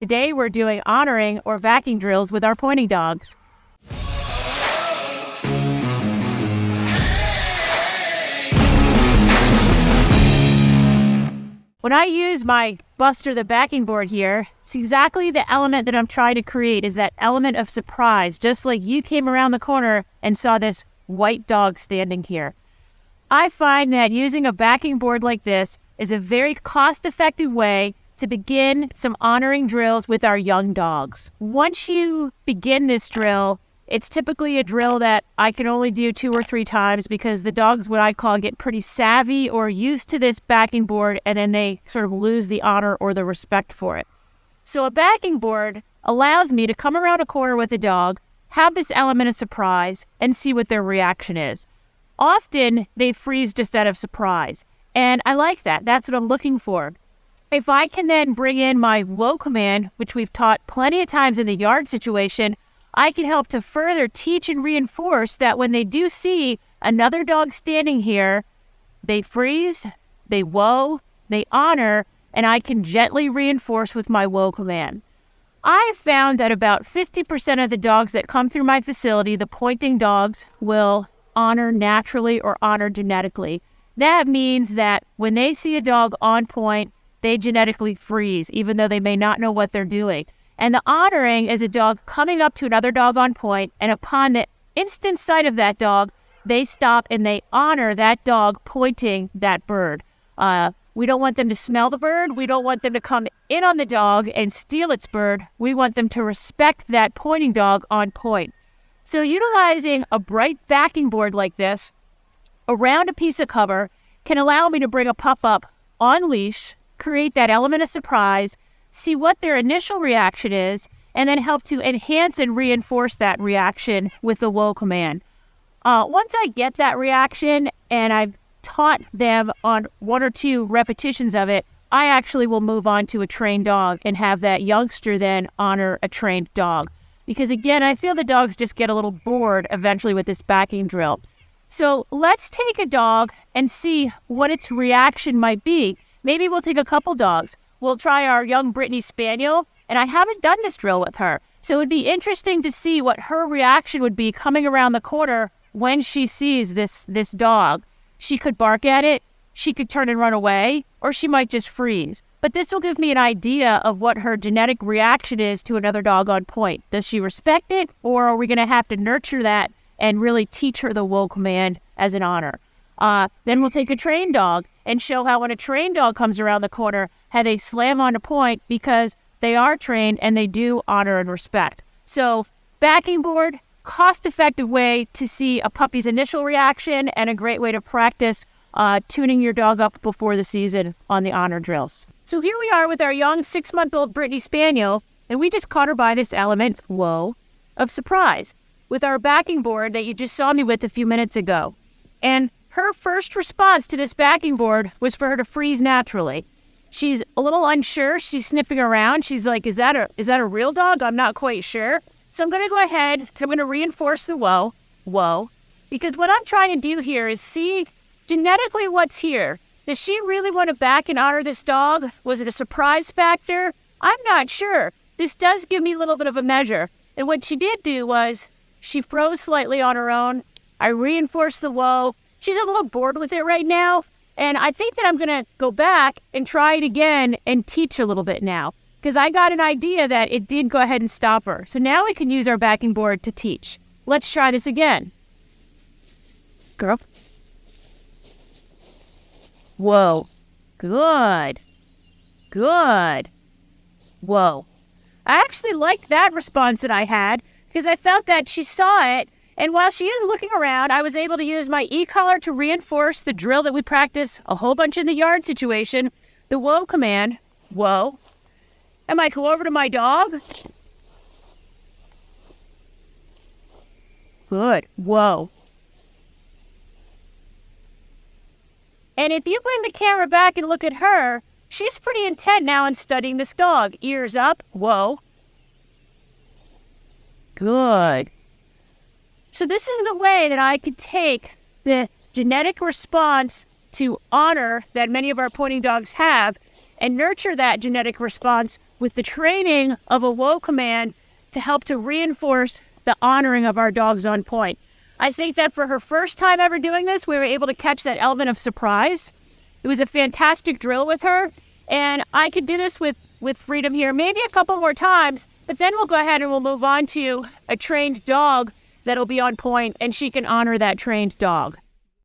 Today we're doing honoring or backing drills with our pointing dogs. When I use my Buster, the backing board here, it's exactly the element that I'm trying to create, is that element of surprise, just like you came around the corner and saw this white dog standing here. I find that using a backing board like this is a very cost-effective way to begin some honoring drills with our young dogs. Once you begin this drill, it's typically a drill that I can only do 2 or 3 times because the dogs, what I call, get pretty savvy or used to this backing board, and then they sort of lose the honor or the respect for it. So a backing board allows me to come around a corner with a dog, have this element of surprise, and see what their reaction is. Often they freeze just out of surprise, and I like that. That's what I'm looking for. If I can then bring in my whoa command, which we've taught plenty of times in the yard situation, I can help to further teach and reinforce that when they do see another dog standing here, they freeze, they whoa, they honor, and I can gently reinforce with my whoa command. I've found that about 50% of the dogs that come through my facility, the pointing dogs, will honor naturally or honor genetically. That means that when they see a dog on point, they genetically freeze, even though they may not know what they're doing. And the honoring is a dog coming up to another dog on point, and upon the instant sight of that dog, they stop and they honor that dog pointing that bird. We don't want them to smell the bird. We don't want them to come in on the dog and steal its bird. We want them to respect that pointing dog on point. So utilizing a bright backing board like this around a piece of cover can allow me to bring a pup up on leash, create that element of surprise, see what their initial reaction is, and then help to enhance and reinforce that reaction with the whoa command. Once I get that reaction and I've taught them on 1 or 2 repetitions of it, I actually will move on to a trained dog and have that youngster then honor a trained dog. Because again, I feel the dogs just get a little bored eventually with this backing drill. So let's take a dog and see what its reaction might be. Maybe we'll take a couple dogs. We'll try our young Brittany Spaniel, and I haven't done this drill with her. So it would be interesting to see what her reaction would be coming around the corner when she sees this dog. She could bark at it, she could turn and run away, or she might just freeze. But this will give me an idea of what her genetic reaction is to another dog on point. Does she respect it, or are we going to have to nurture that and really teach her the whoa command as an honor? Then we'll take a trained dog and show how when a trained dog comes around the corner, how they slam on a point because they are trained and they do honor and respect. So backing board, cost-effective way to see a puppy's initial reaction and a great way to practice tuning your dog up before the season on the honor drills. So here we are with our young 6-month-old Brittany Spaniel, and we just caught her by this element, whoa, of surprise with our backing board that you just saw me with a few minutes ago. And her first response to this backing board was for her to freeze naturally. She's a little unsure. She's sniffing around. She's like, is that a real dog? I'm not quite sure. So I'm going to go ahead. I'm going to reinforce the whoa, because what I'm trying to do here is see genetically what's here. Does she really want to back and honor this dog? Was it a surprise factor? I'm not sure. This does give me a little bit of a measure. And what she did do was she froze slightly on her own. I reinforced the whoa. She's a little bored with it right now, and I think that I'm going to go back and try it again and teach a little bit now, because I got an idea that it did go ahead and stop her. So now we can use our backing board to teach. Let's try this again. Girl. Whoa. Good. Good. Whoa. I actually liked that response that I had, because I felt that she saw it. And while she is looking around, I was able to use my e-collar to reinforce the drill that we practice a whole bunch in the yard situation, the whoa command, whoa. I might go over to my dog. Good, whoa. And if you bring the camera back and look at her, she's pretty intent now on studying this dog. Ears up, whoa. Good. So this is the way that I could take the genetic response to honor that many of our pointing dogs have and nurture that genetic response with the training of a whoa command to help to reinforce the honoring of our dogs on point. I think that for her first time ever doing this, we were able to catch that element of surprise. It was a fantastic drill with her, and I could do this with freedom here, maybe a couple more times, but then we'll go ahead and we'll move on to a trained dog that'll be on point, and she can honor that trained dog.